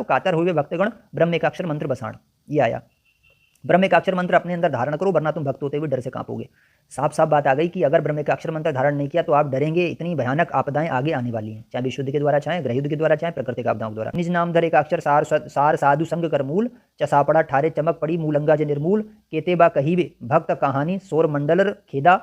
कातर हुए भक्तगण ब्रह्म एकाक्षर मंत्र बसाण। ये आया, ब्रह्म एकाक्षर मंत्र अपने अंदर धारण करो वरना तुम भक्त होते हुए डर से कांपोगे। साफ साफ बात आ गई कि अगर ब्रह्म एकाक्षर मंत्र धारण नहीं किया तो आप डरेंगे, इतनी भयानक आपदाएं आगे आने वाली हैं, चाहे विश्व युद्ध के द्वारा, चाहे गृह युद्ध के द्वारा, चाहे प्राकृतिक आपदाओं के द्वारा। निज नाम धर एकाक्षर सार साधु संग कर मूल, चसापड़ा ठारे चमक पड़ी मूलंगा जे निर्मूल, केते बा कहीवे भक्त कहानी सौर मंडल खेदा,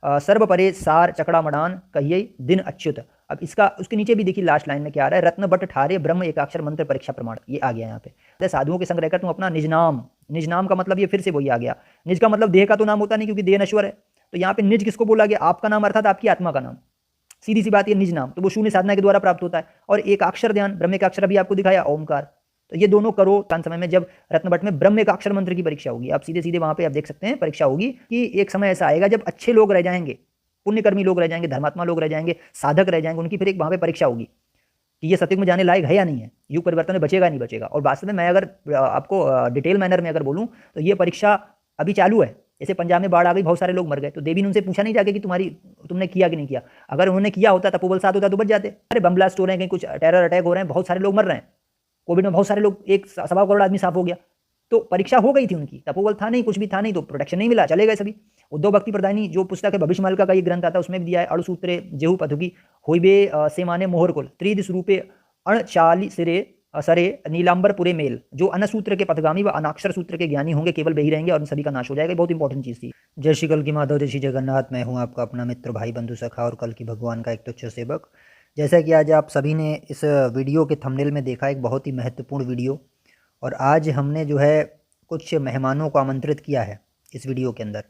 सर्व परे सार चकड़ा मडान कहिए दिन अच्युत। अब इसका उसके नीचे भी देखिए लास्ट लाइन में क्या आ रहा है, रत्न बट ठारे ब्रह्म एकाक्षर मंत्र परीक्षा प्रमाण, ये आ गया यहाँ पे। साधुओं के संग रहकर तुम अपना निज नाम का मतलब ये फिर से वही आ गया। निज का मतलब देह का तो नाम होता नहीं क्योंकि देह नश्वर है, तो यहाँ पे निज किसको बोला गया, आपका नाम अर्थात आपकी आत्मा का नाम, सीधी सी बात ये निज नाम, तो वो शून्य साधना के द्वारा प्राप्त होता है। और एक अक्षर ध्यान, ब्रह्म एक अक्षर अभी आपको दिखाया ओमकार, तो ये दोनों करो समय में जब रत्नभट्ट में ब्रह्म एक अक्षर मंत्र की परीक्षा होगी, आप सीधे सीधे वहां पे आप देख सकते हैं परीक्षा होगी कि एक समय ऐसा आएगा जब अच्छे लोग रह जाएंगे, पुण्यकर्मी लोग रह जाएंगे, धर्मात्मा लोग रह जाएंगे, साधक रह जाएंगे, उनकी फिर एक वहां पे परीक्षा होगी कि ये सतयुग में जाने लायक है या नहीं है, युग परिवर्तन में बचेगा नहीं बचेगा। और वास्तव में मैं अगर आपको डिटेल मैनर में अगर बोलूं तो ये परीक्षा अभी चालू है। जैसे पंजाब में बाढ़ आ गई, बहुत सारे लोग मर गए, तो देवी ने उनसे पूछा नहीं जाके कि तुमने किया कि नहीं किया। अगर उन्होंने किया होता, तपोबल साथ होता तो बच जाते। अरे बम ब्लास्ट हो रहे हैं, कहीं कुछ टेरर अटैक हो रहे हैं, बहुत सारे लोग मर रहे हैं, कोविड में बहुत सारे लोग, 1.25 करोड़ आदमी साफ हो गया, तो परीक्षा हो गई थी उनकी, तपोबल था नहीं, कुछ भी था नहीं, तो प्रोटेक्शन नहीं मिला, चले गए सभी। उद्धव भक्ति प्रदायनी जो पुस्तक है भविष्यमाल का ये ग्रंथ आता है, उसमें भी दिया है, अणुसूत्रे जेहू पथुकी होइबे से माने मोहर कुल त्रिदिश रूपे अणचाली सिरे सरे नीलांबर पुरे मेल। जो अनसूत्र के पथगामी व अनाक्षर सूत्र के ज्ञानी होंगे केवल वही रहेंगे और उन सभी का नाश हो जाएगा। बहुत इंपॉर्टेंट चीज थी। जय श्री कल की माधव, जय श्री जगन्नाथ। मैं हूं आपका अपना मित्र, भाई, बंधु, सखा और कल की भगवान का एक तुच्छ सेवक। जैसा कि आज आप सभी ने इस वीडियो के थंबनेल में देखा, एक बहुत ही महत्वपूर्ण वीडियो, और आज हमने जो है कुछ मेहमानों को आमंत्रित किया है इस वीडियो के अंदर।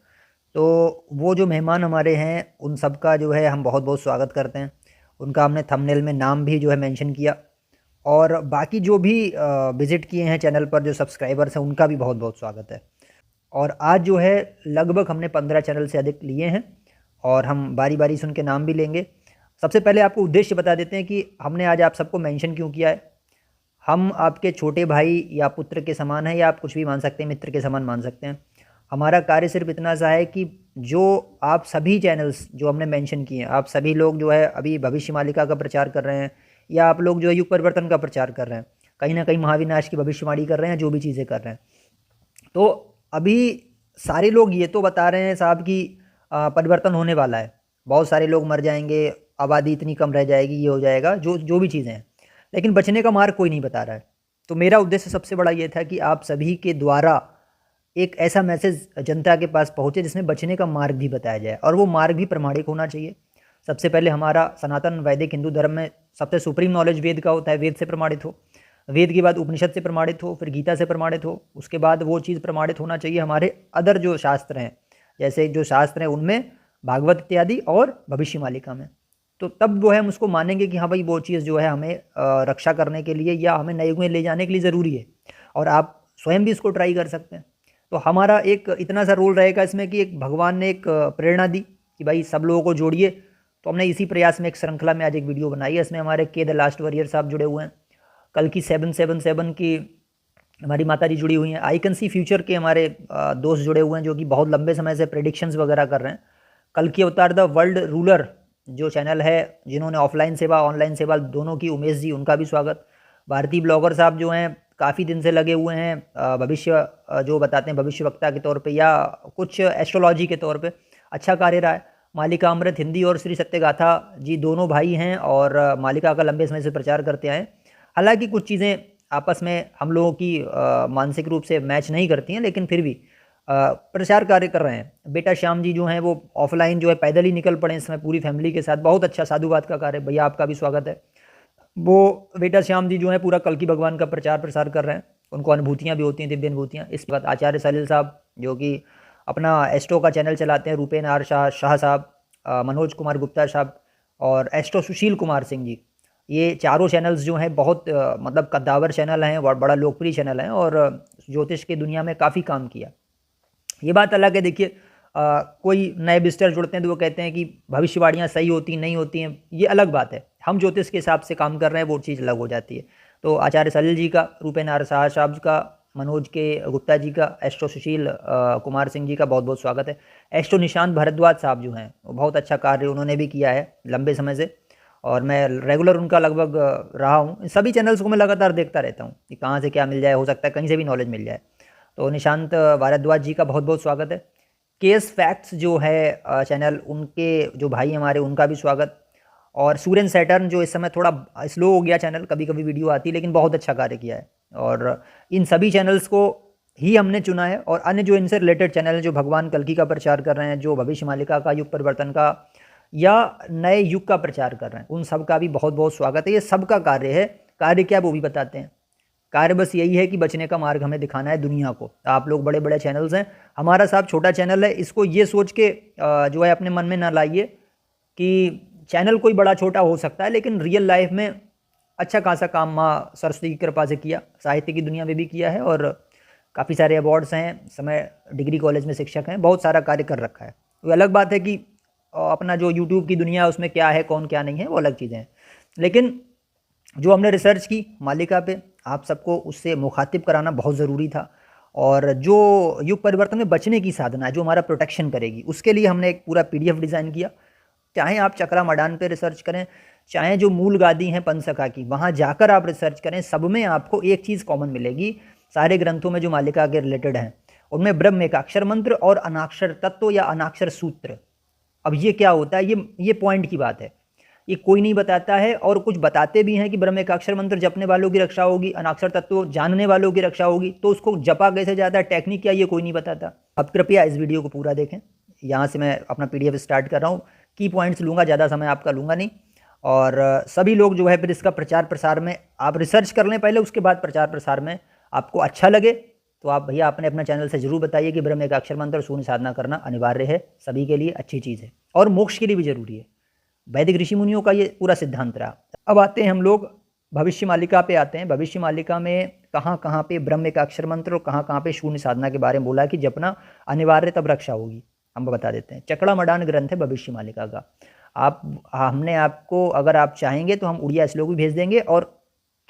तो वो जो मेहमान हमारे हैं उन सब का जो है हम बहुत बहुत स्वागत करते हैं। उनका हमने थंबनेल में नाम भी जो है मेंशन किया, और बाकी जो भी विज़िट किए हैं चैनल पर जो सब्सक्राइबर्स हैं उनका भी बहुत बहुत स्वागत है। और आज जो है लगभग हमने 15 चैनल से अधिक लिए हैं और हम बारी बारी से उनके नाम भी लेंगे। सबसे पहले आपको उद्देश्य बता देते हैं कि हमने आज आप सबको मेंशन क्यों किया है। हम आपके छोटे भाई या पुत्र के समान हैं, या आप कुछ भी मान सकते हैं, मित्र के समान मान सकते हैं। हमारा कार्य सिर्फ इतना सा है कि जो आप सभी चैनल्स जो हमने मेंशन किए हैं, आप सभी लोग जो है अभी भविष्य मालिका का प्रचार कर रहे हैं, या आप लोग जो है युग परिवर्तन का प्रचार कर रहे हैं, कहीं ना कहीं महाविनाश की भविष्यवाणी कर रहे हैं, जो भी चीज़ें कर रहे हैं, तो अभी सारे लोग ये तो बता रहे हैं साहब कि परिवर्तन होने वाला है, बहुत सारे लोग मर जाएंगे, आबादी इतनी कम रह जाएगी, ये हो जाएगा, जो भी चीज़ें हैं, लेकिन बचने का मार्ग कोई नहीं बता रहा है। तो मेरा उद्देश्य सबसे बड़ा ये था कि आप सभी के द्वारा एक ऐसा मैसेज जनता के पास पहुँचे जिसमें बचने का मार्ग भी बताया जाए, और वो मार्ग भी प्रमाणिक होना चाहिए। सबसे पहले हमारा सनातन वैदिक हिंदू धर्म में सबसे सुप्रीम नॉलेज वेद का होता है, वेद से प्रमाणित हो, वेद के बाद उपनिषद से प्रमाणित हो, फिर गीता से प्रमाणित हो, उसके बाद वो चीज़ प्रमाणित होना चाहिए हमारे अदर जो शास्त्र हैं, जैसे जो शास्त्र हैं उनमें भागवत इत्यादि और भविष्य मालिका में, तो तब वो है हम उसको मानेंगे कि हाँ भाई वो चीज़ जो है हमें रक्षा करने के लिए या हमें नए युग में ले जाने के लिए ज़रूरी है, और आप स्वयं भी इसको ट्राई कर सकते हैं। तो हमारा एक इतना सा रोल रहेगा इसमें कि एक भगवान ने एक प्रेरणा दी कि भाई सब लोगों को जोड़िए, तो हमने इसी प्रयास में एक श्रृंखला में आज एक वीडियो बनाई है। इसमें हमारे के द लास्ट वॉरियर साहब जुड़े हुए हैं, कल की 777 की हमारी माता जी जुड़ी हुई हैं, आई कैन सी फ्यूचर के हमारे दोस्त जुड़े हुए हैं जो कि बहुत लंबे समय से प्रेडिक्शंस वगैरह कर रहे हैं। कल की अवतार द वर्ल्ड रूलर जो चैनल है, जिन्होंने ऑफलाइन सेवा ऑनलाइन सेवा दोनों की, उमेश जी, उनका भी स्वागत। भारतीय ब्लॉगर साहब जो हैं काफ़ी दिन से लगे हुए हैं, भविष्य जो बताते हैं भविष्य वक्ता के तौर पे या कुछ एस्ट्रोलॉजी के तौर पे, अच्छा कार्य रहा है। मालिका अमृत हिंदी और श्री सत्यगाथा जी दोनों भाई हैं और मालिका का लंबे समय से प्रचार करते आए। हालांकि कुछ चीज़ें आपस में हम लोगों की मानसिक रूप से मैच नहीं करती हैं, लेकिन फिर भी प्रचार कार्य कर रहे हैं। बेटा श्याम जी जो हैं वो ऑफलाइन जो है पैदल ही निकल पड़े इस समय पूरी फैमिली के साथ, बहुत अच्छा साधुवाद का कार्य, भैया आपका भी स्वागत है। वो बेटा श्याम जी जो है पूरा कल की भगवान का प्रचार प्रसार कर रहे हैं, उनको अनुभूतियाँ भी होती हैं, दिव्य अनुभूतियाँ। इस बात आचार्य सलील साहब जो कि अपना एस्ट्रो का चैनल चलाते हैं, रूपेन आर शाह साहब, मनोज कुमार गुप्ता साहब और एस्ट्रो सुशील कुमार सिंह जी, ये चारों चैनल्स जो हैं बहुत मतलब कद्दावर चैनल हैं और बड़ा लोकप्रिय चैनल हैं और ज्योतिष की दुनिया में काफ़ी काम किया। ये बात अलग है, देखिए कोई नए विजिटर जुड़ते हैं तो वो कहते हैं कि भविष्यवाणियाँ सही होती नहीं होती हैं, ये अलग बात है। हम ज्योतिष के हिसाब से काम कर रहे हैं, वो चीज़ अलग हो जाती है। तो आचार्य सलील जी का, रूपेन आर शाह साहब का, मनोज के गुप्ता जी का, एस्ट्रो सुशील कुमार सिंह जी का बहुत बहुत स्वागत है। एस्ट्रो निशांत भारद्वाज साहब जो हैं वो बहुत अच्छा कार्य उन्होंने भी किया है लंबे समय से, और मैं रेगुलर उनका लगभग रहा हूँ। सभी चैनल्स को मैं लगातार देखता रहता हूँ कि कहाँ से क्या मिल जाए, हो सकता है कहीं से भी नॉलेज मिल जाए। तो निशांत भारद्वाज जी का बहुत बहुत स्वागत है। केएस फैक्ट्स जो है चैनल, उनके जो भाई हमारे, उनका भी स्वागत। और सूर्यन सैटर्न जो इस समय थोड़ा स्लो हो गया चैनल, कभी कभी वीडियो आती है लेकिन बहुत अच्छा कार्य किया है। और इन सभी चैनल्स को ही हमने चुना है। और अन्य जो इनसे रिलेटेड चैनल हैं, जो भगवान कल्कि का प्रचार कर रहे हैं, जो भविष्य मालिका का, युग परिवर्तन का या नए युग का प्रचार कर रहे हैं, उन सब का भी बहुत बहुत स्वागत है। ये सबका कार्य है। कार्य क्या वो भी बताते हैं। कार्य बस यही है कि बचने का मार्ग हमें दिखाना है दुनिया को। आप लोग बड़े बड़े चैनल्स हैं, हमारा साहब छोटा चैनल है। इसको ये सोच के जो है अपने मन में ना लाइए कि चैनल कोई बड़ा छोटा हो सकता है, लेकिन रियल लाइफ में अच्छा खासा काम माँ सरस्वती की कृपा से किया, साहित्य की दुनिया में भी किया है। और काफ़ी सारे अवार्ड्स हैं, समय डिग्री कॉलेज में शिक्षक हैं, बहुत सारा कार्य कर रखा है। वो अलग बात है कि अपना जो यूट्यूब की दुनिया है उसमें क्या है, कौन क्या नहीं है, वो अलग चीज़ें हैं। लेकिन जो हमने रिसर्च की मालिका पे, आप सबको उससे मुखातिब कराना बहुत ज़रूरी था। और जो युग परिवर्तन में बचने की साधना है, जो हमारा प्रोटेक्शन करेगी, उसके लिए हमने एक पूरा पीडीएफ डिज़ाइन किया। चाहे आप चक्रा मडान पे रिसर्च करें, चाहे जो मूल गादी हैं पंचसखा की, वहाँ जाकर आप रिसर्च करें, सब में आपको एक चीज़ कॉमन मिलेगी। सारे ग्रंथों में जो मालिका के रिलेटेड हैं उनमें ब्रह्म एकाक्षर मंत्र और अनाक्षर तत्व या अनाक्षर सूत्र। अब ये क्या होता है, ये पॉइंट की बात है। ये कोई नहीं बताता है, और कुछ बताते भी हैं कि ब्रह्म एकाक्षर मंत्र जपने वालों की रक्षा होगी, अनाक्षर तत्व जानने वालों की रक्षा होगी। तो उसको जपा कैसे जाता है, टेक्निक क्या, ये कोई नहीं बताता। अब कृपया इस वीडियो को पूरा देखें। यहाँ से मैं अपना पीडीएफ स्टार्ट कर रहा हूँ, की पॉइंट्स लूँगा, ज़्यादा समय आपका लूँगा नहीं। और सभी लोग जो है फिर इसका प्रचार प्रसार में आप रिसर्च कर लें पहले, उसके बाद प्रचार प्रसार में आपको अच्छा लगे तो आप भैया अपने अपना चैनल से जरूर बताइए कि ब्रह्म एकाक्षर मंत्र और शून्य साधना करना अनिवार्य है, सभी के लिए अच्छी चीज़ है और मोक्ष के लिए भी जरूरी है। वैदिक ऋषि मुनियों का ये पूरा सिद्धांत रहा। अब आते हैं हम लोग भविष्य मालिका पे आते हैं। भविष्य मालिका में कहाँ कहाँ पे ब्रह्म एकाक्षर मंत्र और कहाँ कहाँ पे शून्य साधना के बारे में बोला है कि जपना अनिवार्य, तब रक्षा होगी। हम बता देते हैं। चकड़ा मडान ग्रंथ है भविष्य मालिका का। हमने आपको, अगर आप चाहेंगे तो हम उड़िया श्लोक भी भेज देंगे, और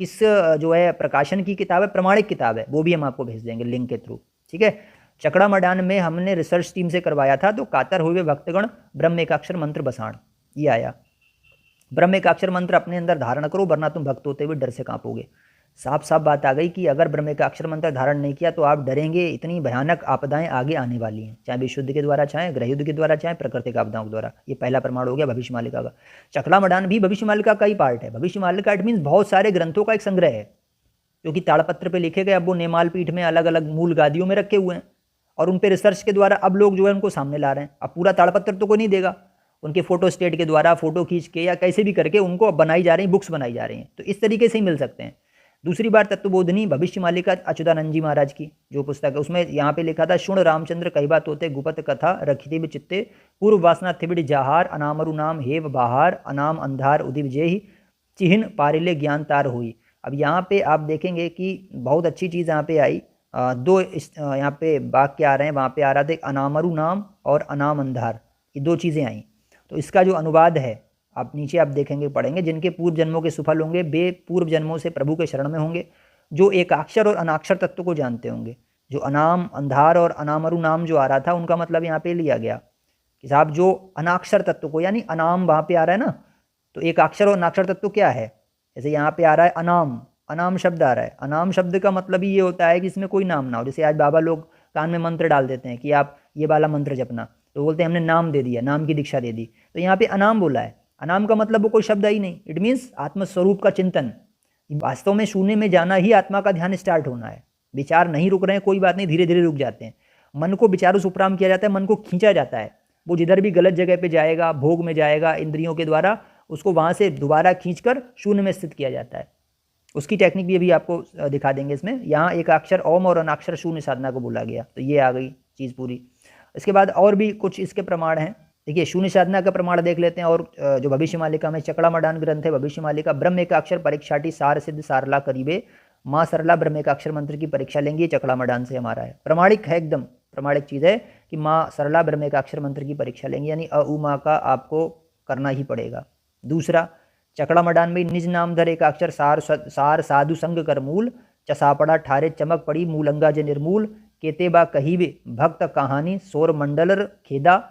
किस जो है प्रकाशन की किताब है, प्रमाणिक किताब है, वो भी हम आपको भेज देंगे लिंक के थ्रू। ठीक है। चकड़ा मडान में हमने रिसर्च टीम से करवाया था, तो कातर हुए भक्तगण ब्रह्म एकाक्षर मंत्र बसाण, ये आया। ब्रह्म एकाक्षर मंत्र अपने अंदर धारण करो, वरना तुम भक्त होते हुए डर से कांपोगे। साफ साफ बात आ गई कि अगर ब्रह्म एकाक्षर मंत्र धारण नहीं किया तो आप डरेंगे। इतनी भयानक आपदाएं आगे आने वाली हैं, चाहे विश्व युद्ध के द्वारा, चाहे गृह युद्ध के द्वारा, चाहे प्राकृतिक आपदाओं के द्वारा। ये पहला प्रमाण हो गया भविष्य मालिका का। चकला मडान भी भविष्य मालिका का ही पार्ट है। भविष्य मालिका इट मीन्स बहुत सारे ग्रंथों का एक संग्रह है, जो कि ताड़पत्र पे लिखे गए। अब वो नेमाल पीठ में अलग अलग मूल गादियों में रखे हुए हैं, और उन पे रिसर्च के द्वारा अब लोग जो है उनको सामने ला रहे हैं। अब पूरा ताड़पत्र तो कोई नहीं देगा, उनके फोटो स्टेट के द्वारा फोटो खींच के या कैसे भी करके उनको अब बनाई जा रही, बुक्स बनाई जा रही हैं। तो इस तरीके से ही मिल सकते हैं। दूसरी बार तत्वबोधनी भविष्य मालिका अच्युतानंद जी महाराज की जो पुस्तक है, उसमें यहाँ पे लिखा था, शुण रामचंद्र कई बात होते गुपत कथा रखिते विचित्ते पूर्व वासना थिबिड़ जहार अनामरु नाम हेव बहार अनाम अंधार उदिव जेहि चिन्ह पारिले ज्ञान तार हुई। अब यहाँ पे आप देखेंगे कि बहुत अच्छी चीज़ यहाँ पे आई। दो यहाँ पे वाक्य आ रहे हैं, वहाँ पे आ रहा था अनामरु नाम और अनाम अंधार, ये दो चीज़ें आई। तो इसका जो अनुवाद है आप नीचे आप देखेंगे, पढ़ेंगे, जिनके पूर्व जन्मों के सुफल होंगे वे पूर्व जन्मों से प्रभु के शरण में होंगे, जो एक अक्षर और अनाक्षर तत्व को जानते होंगे। जो अनाम अंधार और अनामरु नाम जो आ रहा था, उनका मतलब यहाँ पे लिया गया कि साहब जो अनाक्षर तत्व को, यानी अनाम वहाँ पे आ रहा है ना, तो एक अक्षर और अनाक्षर तत्व क्या है। जैसे यहाँ पे आ रहा है अनाम, अनाम शब्द आ रहा है। अनाम शब्द का मतलब ही ये होता है कि इसमें कोई नाम ना हो। जैसे आज बाबा लोग कान में मंत्र डाल देते हैं कि आप ये वाला मंत्र जपना, तो बोलते हैं हमने नाम दे दिया, नाम की दीक्षा दे दी। तो यहाँ पे अनाम बोला है। अनाम का मतलब वो कोई शब्द ही नहीं, इट मीन्स आत्मस्वरूप का चिंतन। वास्तव में शून्य में जाना ही आत्मा का ध्यान स्टार्ट होना है। विचार नहीं रुक रहे हैं, कोई बात नहीं, धीरे धीरे रुक जाते हैं। मन को विचारों से उपराम किया जाता है, मन को खींचा जाता है। वो जिधर भी गलत जगह पे जाएगा, भोग में जाएगा, इंद्रियों के द्वारा उसको वहाँ से दोबारा खींचकर शून्य में स्थित किया जाता है। उसकी टेक्निक भी अभी आपको दिखा देंगे इसमें। यहाँ एक अक्षर ओम और अनाक्षर शून्य साधना को बोला गया, तो ये आ गई चीज़ पूरी। इसके बाद और भी कुछ इसके प्रमाण हैं। देखिए, शून्य साधना का प्रमाण देख लेते हैं। और जो भविष्य मालिका में चकड़ा मडान ग्रंथ है भविष्य मालिका, ब्रह्म एकाक्षर परीक्षाटी सार सिद्ध सारला करीबे माँ सरला ब्रह्म एकाक्षर मंत्र की परीक्षा लेंगे। चकड़ा मडान से हमारा है, प्रमाणिक है, एकदम प्रमाणिक चीज़ है कि माँ सरला ब्रह्म एकाक्षर मंत्र की परीक्षा लेंगे, यानी अ उ माँ का आपको करना ही पड़ेगा। दूसरा, चकड़ा मडान में निज नाम धर एकाक्षर सार साधु संग कर मूल चसापड़ा ठारे चमक पड़ी मूलंगा जे निर्मूल केतेबा कहीवे भक्त कहानी सौर मंडलर खेदा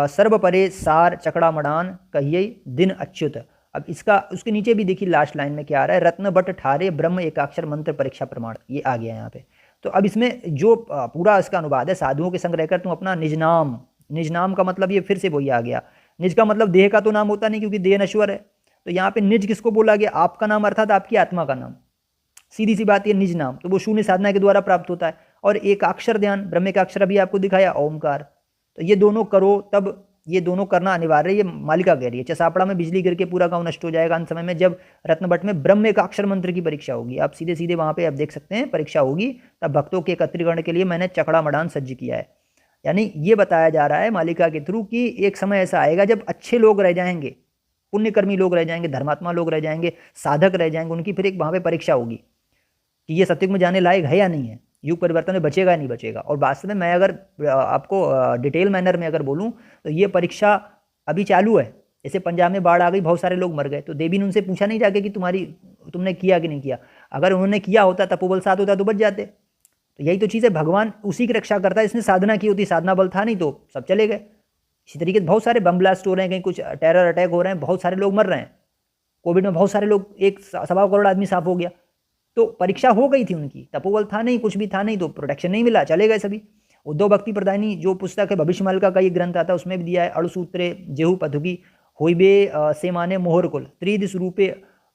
सर्व परे सार चकड़ा मडान कहिए दिन अच्युत अब इसका उसके नीचे भी देखिए लास्ट लाइन में क्या आ रहा है, रत्न बट ठारे ब्रह्म एकाक्षर मंत्र परीक्षा प्रमाण, ये आ गया यहाँ पे। तो अब इसमें जो पूरा इसका अनुवाद है, साधुओं के संग रहकर तुम अपना निज नाम, निज नाम का मतलब ये फिर से वही आ गया, निज का मतलब देह का तो नाम होता नहीं क्योंकि देह नश्वर है, तो यहाँ पे निज किसको बोला गया, आपका नाम अर्थात आपकी आत्मा का नाम, सीधी सी बात ये निज नाम, तो वो शून्य साधना के द्वारा प्राप्त होता है। और एक अक्षर ध्यान, ब्रह्म का अक्षर अभी आपको दिखाया ओमकार, तो ये दोनों करो, तब ये दोनों करना अनिवार्य है, ये मालिका कह रही है। चसापड़ा में बिजली गिर के पूरा गांव नष्ट हो जाएगा अंत समय में, जब रत्नबट में ब्रह्म का अक्षर मंत्र की परीक्षा होगी। आप सीधे सीधे वहां पे आप देख सकते हैं परीक्षा होगी, तब भक्तों के एकत्रीकरण के लिए मैंने चकड़ा मडान सज्ज किया है। यानी ये बताया जा रहा है मालिका के थ्रू कि एक समय ऐसा आएगा जब अच्छे लोग रह जाएंगे, पुण्यकर्मी लोग रह जाएंगे, धर्मात्मा लोग रह जाएंगे, साधक रह जाएंगे, उनकी फिर एक वहां पे परीक्षा होगी कि ये सत्युग में जाने लायक है या नहीं है, युग परिवर्तन में बचेगा या नहीं बचेगा। और वास्तव में मैं अगर आपको डिटेल मैनर में अगर बोलूं तो ये परीक्षा अभी चालू है। जैसे पंजाब में बाढ़ आ गई, बहुत सारे लोग मर गए, तो देवी ने उनसे पूछा नहीं जाके कि तुमने किया कि नहीं किया, अगर उन्होंने किया होता, तपोबल साथ होता तो बच जाते। तो यही तो चीज़ है, भगवान उसी की रक्षा करता है, इसने साधना की होती, साधना बल था नहीं तो सब चले गए। इसी तरीके से बहुत सारे बम ब्लास्ट हो रहे हैं, कहीं कुछ टेरर अटैक हो रहे हैं, बहुत सारे लोग मर रहे हैं। कोविड में बहुत सारे लोग, 1.25 करोड़ आदमी साफ हो गया, तो परीक्षा हो गई थी उनकी, तपोबल था नहीं, कुछ भी था नहीं, तो प्रोटेक्शन नहीं मिला, चले गए सभी। उद्धव भक्ति प्रदायनी जो पुस्तक है भविष्यमालिका का ये ग्रंथ आता है, उसमें भी दिया है, अणुसूत्रे जेहु पथुकी होइबे से माने मोहर कुल त्रिदिश रूपे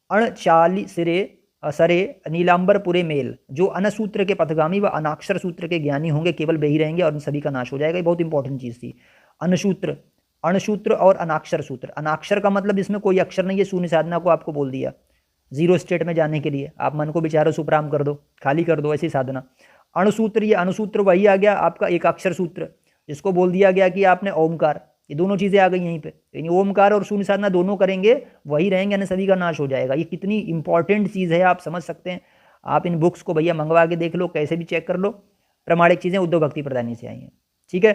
अणचाली सिरे सरे नीलांबर पुरे मेल, जो अनसूत्र के पथगामी व अनाक्षर सूत्र के ज्ञानी होंगे केवल वे ही रहेंगे और उन सभी का नाश हो जाएगा। ये बहुत इंपॉर्टेंट चीज़ थी। अनसूत्र, अणसूत्र और अनाक्षर सूत्र। अनाक्षर का मतलब इसमें कोई अक्षर नहीं है, शून्य साधना को आपको बोल दिया, जीरो स्टेट में जाने के लिए आप मन को विचारों सुप्राम कर दो, खाली कर दो, ऐसी साधना। अणुसूत्र, ये अणुसूत्र वही आ गया आपका एक अक्षर सूत्र, जिसको बोल दिया गया कि आपने ओमकार, ये दोनों चीज़ें आ गई यहीं पे, यानी ओमकार और शून्य साधना दोनों करेंगे वही रहेंगे, यानी सभी का नाश हो जाएगा। ये कितनी इंपॉर्टेंट चीज़ है आप समझ सकते हैं। आप इन बुक्स को भैया मंगवा के देख लो, कैसे भी चेक कर लो, प्रमाणिक चीज़ें उद्धव भक्ति प्रदानी से आई हैं, ठीक है।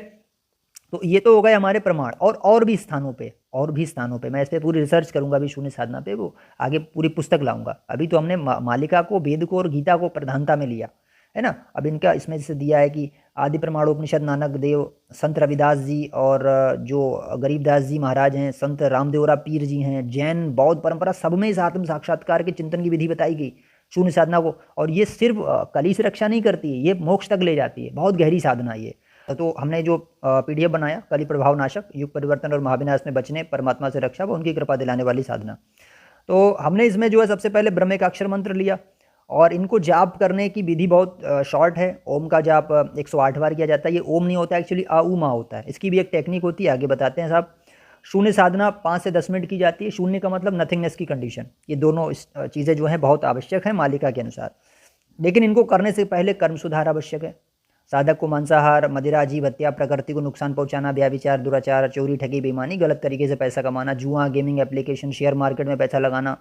तो ये तो हो गए हमारे प्रमाण। और भी स्थानों पे मैं इस पर पूरी रिसर्च करूंगा अभी शून्य साधना पे, वो आगे पूरी पुस्तक लाऊंगा। अभी तो हमने मालिका को, वेद को और गीता को प्रधानता में लिया है ना। अब इनका इसमें जैसे दिया है कि आदि प्रमाणोपनिषद नानक देव, संत रविदास जी और जो गरीबदास जी महाराज हैं, संत रामदेवरा पीर जी हैं, जैन बौद्ध परंपरा, सब में इस आत्म साक्षात्कार के चिंतन की विधि बताई गई शून्य साधना को। और ये सिर्फ कली से रक्षा नहीं करती है, ये मोक्ष तक ले जाती है, बहुत गहरी साधना ये। तो हमने जो PDF बनाया, कली प्रभाव नाशक, युग परिवर्तन और महाविनाश में बचने, परमात्मा से रक्षा व उनकी कृपा दिलाने वाली साधना। तो हमने इसमें जो है सबसे पहले ब्रह्म का अक्षर मंत्र लिया, और इनको जाप करने की विधि बहुत शॉर्ट है। ओम का जाप 108 बार किया जाता है। ये ओम नहीं होता एक्चुअली, आ उ मा होता है। इसकी भी एक टेक्निक होती है, आगे बताते हैं साहब। शून्य साधना 5 से 10 मिनट की जाती है। शून्य का मतलब नथिंगनेस की कंडीशन। ये दोनों चीज़ें जो हैं बहुत आवश्यक है मालिका के अनुसार, लेकिन इनको करने से पहले कर्म सुधार आवश्यक है। साधक को मांसाहार, मदिरा, जीव हत्या, प्रकृति को नुकसान पहुंचाना, व्यभिचार, दुराचार, चोरी, ठगी, बेईमानी, गलत तरीके से पैसा कमाना, जुआ, गेमिंग एप्लीकेशन, शेयर मार्केट में पैसा लगाना,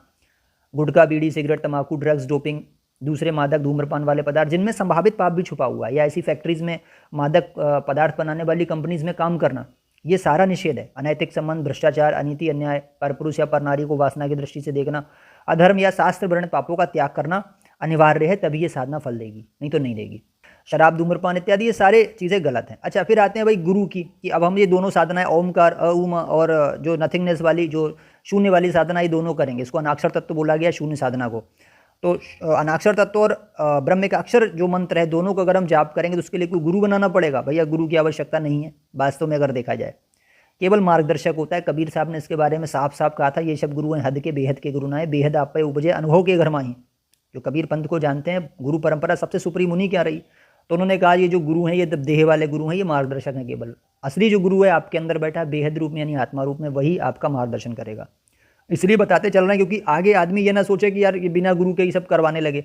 गुटखा, बीड़ी, सिगरेट, तंबाकू, ड्रग्स, डोपिंग, दूसरे मादक, धूम्रपान वाले पदार्थ जिनमें संभावित पाप भी छुपा हुआ है, या ऐसी फैक्ट्रीज में मादक पदार्थ बनाने वाली कंपनीज में काम करना, ये सारा निषेध है। अनैतिक संबंध, भ्रष्टाचार, अनीति, अन्याय, परपुरुष या परनारी को वासना की दृष्टि से देखना, अधर्म या शास्त्र वर्णित पापों का त्याग करना अनिवार्य है, तभी ये साधना फल देगी, नहीं तो नहीं देगी। शराब, धूम्रपान इत्यादि ये सारे चीज़ें गलत हैं। अच्छा, फिर आते हैं भाई गुरु की, कि अब हम ये दोनों साधनाएं ओमकार, उम और जो नथिंगनेस वाली, जो शून्य वाली साधना, ये दोनों करेंगे। इसको अनाक्षर तत्व बोला गया शून्य साधना को। तो अनाक्षर तत्व और ब्रह्म का अक्षर जो मंत्र है, दोनों को अगर हम जाप करेंगे तो उसके लिए कोई गुरु बनाना पड़ेगा? भैया गुरु की आवश्यकता नहीं है वास्तव में, अगर देखा जाए केवल मार्गदर्शक होता है। कबीर साहब ने इसके बारे में साफ साफ कहा था, ये सब गुरु हैं हद के, बेहद के गुरु ना है, बेहद आप पे उपजे अनुभव के घर माही। जो कबीर पंथ को जानते हैं, गुरु परंपरा सबसे सुप्रीम उन्हीं क्या रही, तो उन्होंने कहा ये जो गुरु हैं ये देह वाले गुरु हैं, ये मार्गदर्शक हैं केवल। असली जो गुरु है आपके अंदर बैठा बेहद रूप में, यानी आत्मा रूप में, वही आपका मार्गदर्शन करेगा। इसलिए बताते चल रहे हैं क्योंकि आगे आदमी ये ना सोचे कि यार ये बिना गुरु के ही सब करवाने लगे।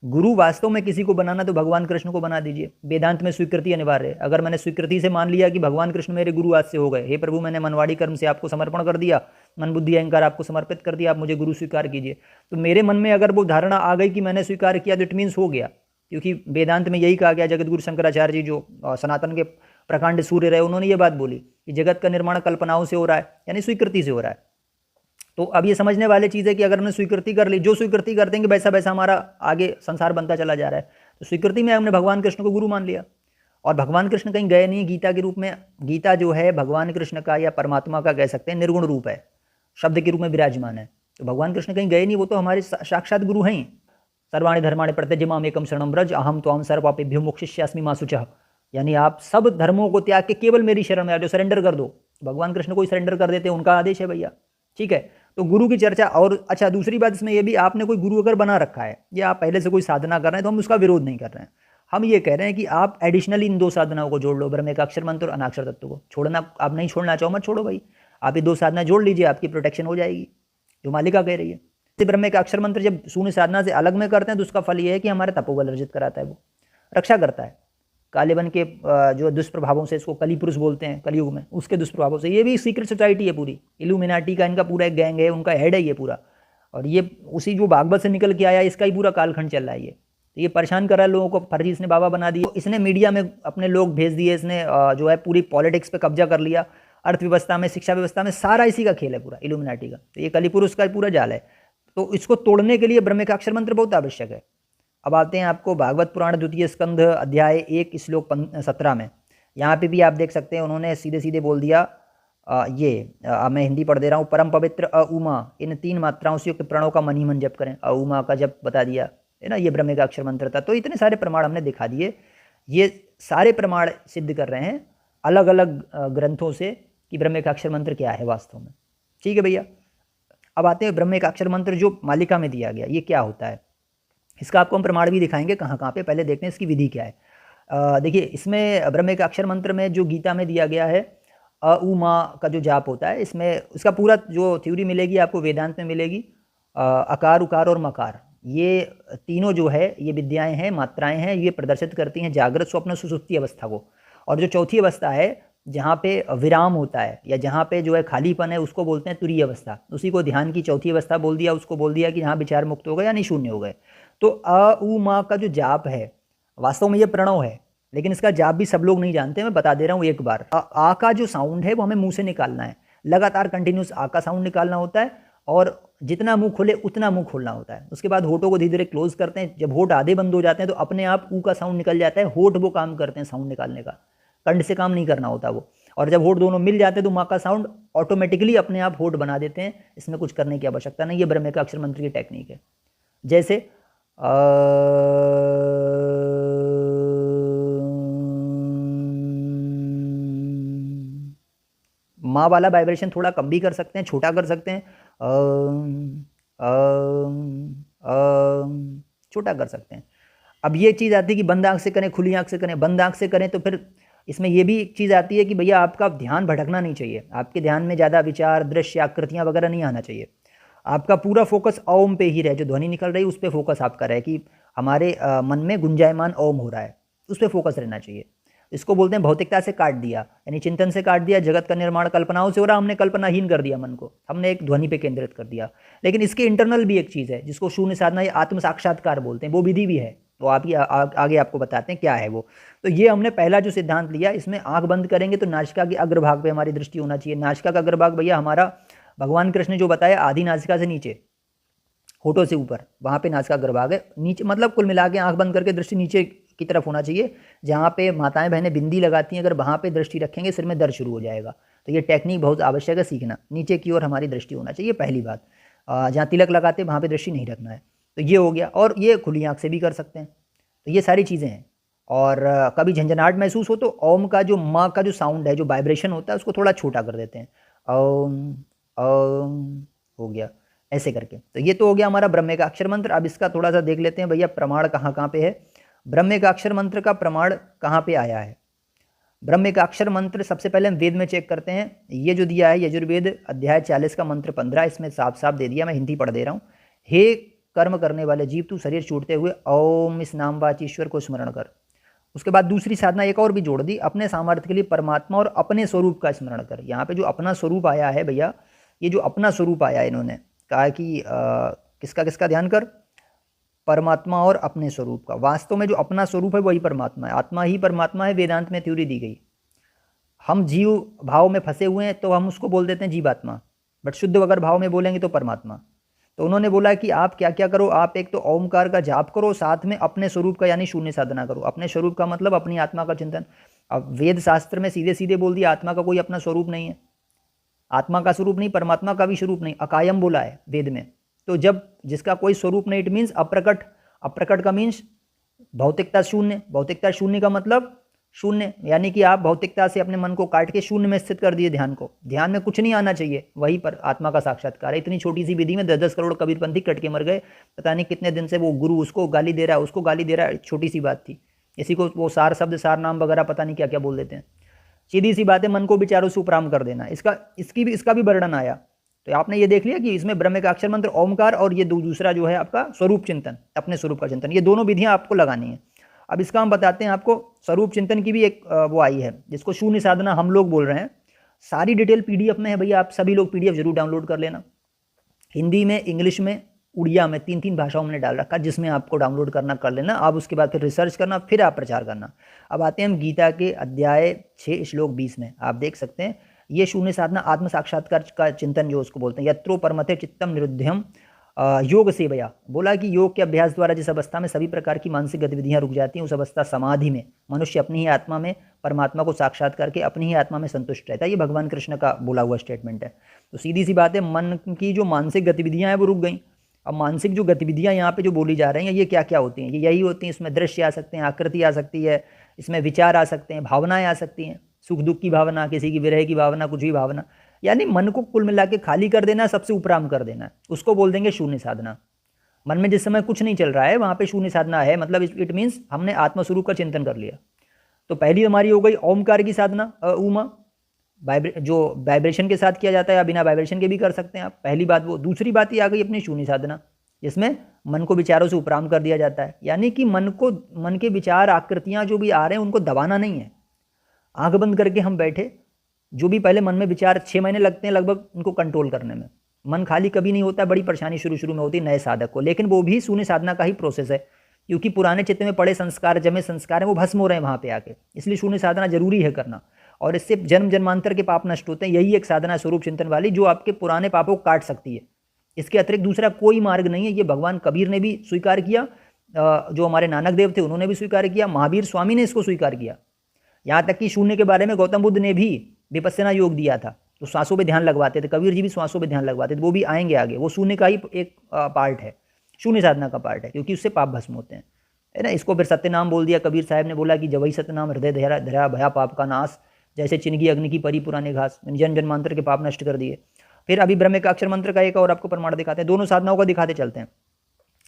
गुरु वास्तव में किसी को बनाना तो भगवान कृष्ण को बना दीजिए। वेदांत में स्वीकृति अनिवार्य है। अगर मैंने स्वीकृति से मान लिया कि भगवान कृष्ण मेरे गुरु आज से हो गए, हे प्रभु मैंने मनवाड़ी कर्म से आपको समर्पण कर दिया, मन बुद्धि अहंकार आपको समर्पित कर दिया, आप मुझे गुरु स्वीकार कीजिए, तो मेरे मन में अगर वो धारणा आ गई कि मैंने स्वीकार किया, तो इट मीन्स हो गया। क्योंकि वेदांत में यही कहा गया, जगत गुरु शंकराचार्य जी जो सनातन के प्रकांड सूर्य रहे, उन्होंने ये बात बोली कि जगत का निर्माण कल्पनाओं से हो रहा है, यानी स्वीकृति से हो रहा है। तो अब ये समझने वाली चीज़ है कि अगर हमने स्वीकृति कर ली, जो स्वीकृति कर देंगे वैसा वैसा हमारा आगे संसार बनता चला जा रहा है। तो स्वीकृति में हमने भगवान कृष्ण को गुरु मान लिया, और भगवान कृष्ण कहीं गए नहीं गीता के रूप में। गीता जो है भगवान कृष्ण का या परमात्मा का कह सकते हैं निर्गुण रूप है, शब्द के रूप में विराजमान है। तो भगवान कृष्ण कहीं गए नहीं, वो तो हमारे साक्षात गुरु हैं। सर्वाणि धर्माणि प्रत्यज्यमाम एकम शरणम व्रज अहम त्वाम सर्वपापेभ्यो मोक्षयिष्यामि मा शुचः। यानी आप सब धर्मों को त्याग के केवल मेरी शरण में आ जाओ, सरेंडर कर दो। भगवान कृष्ण को ही सरेंडर कर देते हैं, उनका आदेश है भैया। ठीक है, तो गुरु की चर्चा। और अच्छा, दूसरी बात इसमें यह भी, आपने कोई गुरु अगर बना रखा है या आप पहले से कोई साधना कर रहे हैं तो हम उसका विरोध नहीं कर रहे हैं। हम ये कह रहे हैं कि आप एडिशनली इन 2 साधनाओं को जोड़ लो, ब्रह्मेकाक्षर मंत्र और अनाक्षर तत्व को। छोड़ना आप नहीं छोड़ना चाहो मत छोड़ो भाई, आप ये 2 साधना जोड़ लीजिए, आपकी प्रोटेक्शन हो जाएगी, जो मालिका कह रही है। ब्रह्मेकाक्षर मंत्र जब शून्य साधना से अलग में करते हैं तो उसका फल ये है कि हमारे तपोबल अर्जित कराता है, वो रक्षा करता है कालेबन के जो दुष्प्रभावों से, इसको कली पुरुष बोलते हैं कलयुग में, उसके दुष्प्रभावों से। ये भी सीक्रेट सोसाइटी है पूरी, इल्यूमिनाटी का इनका पूरा एक गैंग है, उनका हेड है ये पूरा। और ये उसी जो भागवत से निकल के आया, इसका ही पूरा कालखंड चल रहा है ये। तो ये परेशान कर रहा है लोगों को, फर्जी इसने बाबा बना दिए, इसने मीडिया में अपने लोग भेज दिए, इसने जो है पूरी पॉलिटिक्स पे कब्जा कर लिया, अर्थव्यवस्था में, शिक्षा व्यवस्था में, सारा इसी का खेल है पूरा इल्यूमिनाटी का। तो ये कली पुरुष का पूरा जाल है। तो इसको तोड़ने के लिए ब्रह्मेकाक्षर मंत्र बहुत आवश्यक है। अब आते हैं आपको भागवत पुराण द्वितीय स्कंध अध्याय 1 श्लोक 17 में। यहाँ पे भी आप देख सकते हैं, उन्होंने सीधे सीधे बोल दिया मैं हिंदी पढ़ दे रहा हूँ। परम पवित्र उमा, इन 3 मात्राओं से युक्त प्रणव का मन ही मन जप करें। उमा का जप बता दिया है ना, ये ब्रह्मेकाक्षर मंत्र था। तो इतने सारे प्रमाण हमने दिखा दिए। ये सारे प्रमाण सिद्ध कर रहे हैं अलग अलग ग्रंथों से कि ब्रह्मेकाक्षर मंत्र क्या है वास्तव में। ठीक है भैया, अब आते हैं ब्रह्मेकाक्षर मंत्र जो मालिका में दिया गया, ये क्या होता है। इसका आपको हम प्रमाण भी दिखाएंगे कहाँ कहाँ पे, पहले देखते हैं इसकी विधि क्या है। देखिए, इसमें ब्रह्मेकाक्षर मंत्र में जो गीता में दिया गया है उमा का जो जाप होता है, इसमें उसका पूरा जो थ्योरी मिलेगी आपको वेदांत में मिलेगी। अकार, उकार और मकार, ये तीनों जो है ये विद्याएं हैं, मात्राएं हैं, ये प्रदर्शित करती हैं जागृत, स्वप्न, सुसुप्ति अवस्था को। और जो चौथी अवस्था है जहाँ पे विराम होता है या जहाँ पे जो है खालीपन है, उसको बोलते हैं तुरीय अवस्था। उसी को ध्यान की चौथी अवस्था बोल दिया, उसको बोल दिया कि जहाँ विचार मुक्त हो गए यानी शून्य हो गए। तो उ मा का जो जाप है वास्तव में ये प्रणव है, लेकिन इसका जाप भी सब लोग नहीं जानते। मैं बता दे रहा हूँ एक बार। आ का जो साउंड है वो हमें मुंह से निकालना है, लगातार कंटिन्यूस आ का साउंड निकालना होता है, और जितना मुंह खोले उतना मुंह खोलना होता है। उसके बाद होठों को धीरे धीरे क्लोज करते हैं। जब होठ आधे बंद हो जाते हैं तो अपने आप ऊ का साउंड निकल जाता है। होठ वो काम करते हैं साउंड निकालने का, कंठ से काम नहीं करना होता वो। और जब होठ दोनों मिल जाते हैं तो माँ का साउंड ऑटोमेटिकली अपने आप होठ बना देते हैं, इसमें कुछ करने की आवश्यकता नहीं। ये ब्रह्मेकाक्षर मंत्र की टेक्निक है। जैसे माँ वाला वाइब्रेशन थोड़ा कम भी कर सकते हैं, छोटा कर सकते हैं, छोटा कर सकते हैं। अब ये चीज़ आती है कि बंद आँख से करें, खुली आँख से करें। बंद आँख से करें तो फिर इसमें ये भी एक चीज़ आती है कि भैया आपका ध्यान भटकना नहीं चाहिए, आपके ध्यान में ज़्यादा विचार, दृश्य, आकृतियाँ वगैरह नहीं आना चाहिए। आपका पूरा फोकस ओम पे ही रहे, जो ध्वनि निकल रही है उस पर फोकस आपका रहे कि हमारे मन में गुंजायमान ओम हो रहा है, उस पर फोकस रहना चाहिए। इसको बोलते हैं भौतिकता से काट दिया, यानी चिंतन से काट दिया। जगत का निर्माण कल्पनाओं से हो रहा, हमने कल्पनाहीन कर दिया मन को, हमने एक ध्वनि पे केंद्रित कर दिया। लेकिन इसके इंटरनल भी एक चीज़ है जिसको शून्य साधना या आत्म साक्षात्कार बोलते हैं, वो विधि भी है। वो आप ही आगे आपको बताते हैं क्या है वो। तो ये हमने पहला जो सिद्धांत लिया, इसमें आंख बंद करेंगे तो नासिका के अग्रभाग पे हमारी दृष्टि होना चाहिए। नासिका का अग्रभाग भैया हमारा भगवान कृष्ण ने जो बताया, आधी नासिका से नीचे, होठों से ऊपर, वहाँ पे नासिका अग्रभाग है। नीचे मतलब कुल मिला के आंख बंद करके दृष्टि नीचे की तरफ होना चाहिए। जहाँ पे माताएं बहनें बिंदी लगाती हैं, अगर वहाँ पे दृष्टि रखेंगे सिर में दर्द शुरू हो जाएगा। तो ये टेक्निक बहुत आवश्यक है सीखना। नीचे की ओर हमारी दृष्टि होना चाहिए, पहली बात। जहाँ तिलक लगाते वहाँ पे दृष्टि नहीं रखना है। तो ये हो गया। और ये खुली आँख से भी कर सकते हैं। तो ये सारी चीज़ें हैं। और कभी झंझनाहट महसूस हो तो ओम का जो माँ का जो साउंड है, जो वाइब्रेशन होता है, उसको थोड़ा छोटा कर देते हैं। ओम ओम हो गया ऐसे करके। तो ये तो हो गया हमारा ब्रह्मेकाक्षर मंत्र। अब इसका थोड़ा सा देख लेते हैं भैया प्रमाण कहाँ कहाँ पे है। ब्रह्मेकाक्षर मंत्र का प्रमाण कहाँ पे आया है। ब्रह्मेकाक्षर मंत्र सबसे पहले हम वेद में चेक करते हैं। ये जो दिया है यजुर्वेद अध्याय 40 का मंत्र 15, इसमें साफ साफ दे दिया, मैं हिंदी पढ़ दे रहा हूँ। हे कर्म करने वाले जीव, तू शरीर छूटते हुए ओम इस नामवाची ईश्वर को स्मरण कर। उसके बाद दूसरी साधना एक और भी जोड़ दी, अपने सामर्थ्य के लिए परमात्मा और अपने स्वरूप का स्मरण कर। यहाँ पे जो अपना स्वरूप आया है भैया, ये जो अपना स्वरूप आया है, इन्होंने कहा कि किसका किसका ध्यान कर, परमात्मा और अपने स्वरूप का। वास्तव में जो अपना स्वरूप है वही परमात्मा है, आत्मा ही परमात्मा है। वेदांत में थ्योरी दी गई। हम जीव भाव में फंसे हुए हैं तो हम उसको बोल देते हैं जीवात्मा, बट शुद्ध अगर भाव में बोलेंगे तो परमात्मा। तो उन्होंने बोला कि आप क्या क्या करो, आप एक तो ओमकार का जाप करो, साथ में अपने स्वरूप का यानी शून्य साधना करो। अपने स्वरूप का मतलब अपनी आत्मा का चिंतन। अब वेद शास्त्र में सीधे सीधे बोल दिया आत्मा का कोई अपना स्वरूप नहीं है। आत्मा का स्वरूप नहीं, परमात्मा का भी स्वरूप नहीं, अकायम बोला है वेद में। तो जब जिसका कोई स्वरूप नहीं, इट मीन्स अप्रकट। अप्रकट का मीन्स भौतिकता शून्य। भौतिकता शून्य का मतलब शून्य, यानी कि आप भौतिकता से अपने मन को काट के शून्य में स्थित कर दिए ध्यान को। ध्यान में कुछ नहीं आना चाहिए, वही पर आत्मा का साक्षात्कार है। इतनी छोटी सी विधि में 10-10 करोड़ कबीरपंथी कट के मर गए। पता नहीं कितने दिन से वो गुरु उसको गाली दे रहा है, उसको गाली दे रहा है, छोटी सी बात थी। इसी को वो सार शब्द, सार नाम वगैरह पता नहीं क्या क्या बोल देते हैं। सीधी सी बात है, मन को विचारों से उपराम कर देना। इसका भी वर्णन आया। तो आपने ये देख लिया कि इसमें ब्रह्म का अक्षर मंत्र ओमकार और ये दूसरा जो है आपका स्वरूप चिंतन, अपने स्वरूप का चिंतन, ये दोनों विधियां आपको लगानी है। अब इसका हम बताते हैं आपको। स्वरूप चिंतन की भी एक वो आई है जिसको शून्य साधना हम लोग बोल रहे हैं। सारी डिटेल पीडीएफ में है भैया, आप सभी लोग पीडीएफ जरूर डाउनलोड कर लेना। हिंदी में, इंग्लिश में, उड़िया में, 3 भाषाओं में डाल रखा, जिसमें आपको डाउनलोड करना कर लेना। आप उसके बाद फिर रिसर्च करना, फिर आप प्रचार करना। अब आते हैं हम गीता के अध्याय 6 श्लोक 20 में। आप देख सकते हैं ये शून्य साधना आत्म साक्षात्कार का चिंतन जो उसको बोलते हैं। यत्रो परमते चित्तम निरुद्धम योग सेवया। बोला कि योग के अभ्यास द्वारा जिस अवस्था में सभी प्रकार की मानसिक गतिविधियां रुक जाती हैं, उस अवस्था समाधि में मनुष्य अपनी ही आत्मा में परमात्मा को साक्षात करके अपनी ही आत्मा में संतुष्ट रहता है। ये भगवान कृष्ण का बोला हुआ स्टेटमेंट है। तो सीधी सी बात है, मन की जो मानसिक गतिविधियां हैं वो रुक गई। अब मानसिक जो गतिविधियां यहाँ पे जो बोली जा रही हैं ये क्या क्या होती हैं? ये यही होती हैं, इसमें दृश्य आ सकते हैं, आकृति आ सकती है, इसमें विचार आ सकते हैं, भावनाएं आ सकती हैं, सुख दुख की भावना, किसी की विरह की भावना, कुछ भी भावना, यानी मन को कुल मिला के खाली कर देना, सबसे उपराम कर देना, उसको बोल देंगे शून्य साधना। मन में जिस समय कुछ नहीं चल रहा है वहाँ पे शून्य साधना है, मतलब इट मीन्स हमने आत्मस्वरूप का चिंतन कर लिया। तो पहली हमारी हो गई ओमकार की साधना, उमा, जो वाइब्रेशन के साथ किया जाता है या बिना वाइब्रेशन के भी कर सकते हैं आप। पहली बात वो। दूसरी बात ये आ गई अपनी शून्य साधना, जिसमें मन को विचारों से उपराम कर दिया जाता है, यानी कि मन के विचार, आकृतियाँ जो भी आ रहे हैं उनको दबाना नहीं है। आंख बंद करके हम बैठे, जो भी पहले मन में विचार 6 महीने लगते हैं लगभग उनको कंट्रोल करने में। मन खाली कभी नहीं होता, बड़ी परेशानी शुरू में होती है नए साधक को, लेकिन वो भी शून्य साधना का ही प्रोसेस है, क्योंकि पुराने चित्त में पड़े संस्कार, जमे संस्कार हैं, वो भस्म हो रहे हैं वहाँ पे आके। इसलिए शून्य साधना जरूरी है करना, और इससे जन्म जन्मांतर के पाप नष्ट होते हैं। यही एक साधना स्वरूप चिंतन वाली, जो आपके पुराने पापों को काट सकती है। इसके अतिरिक्त दूसरा कोई मार्ग नहीं है। ये भगवान कबीर ने भी स्वीकार किया, जो हमारे नानक देव थे उन्होंने भी स्वीकार किया, महावीर स्वामी ने इसको स्वीकार किया। यहाँ तक कि शून्य के बारे में गौतम बुद्ध ने भी विपस्सना योग दिया था, तो श्वासों पे ध्यान लगवाते थे। कबीर जी भी श्वासों पे ध्यान लगवाते थे, वो भी आएंगे आगे। वो शून्य का ही एक पार्ट है, शून्य साधना का पार्ट है, क्योंकि उससे पाप भस्म होते हैं, है ना। इसको फिर सत्यनाम बोल दिया। कबीर साहब ने बोला कि जब वही सत्यनाम हृदय धरा भया पाप का नाश, जैसे चिनगी अग्नि की परी पुराने घास, जन्म जन्मांतर के पाप नष्ट कर दिए। फिर अभी ब्रह्म का अक्षर मंत्र का एक और आपको प्रमाण दिखाते हैं, दोनों साधनाओं का दिखाते चलते हैं।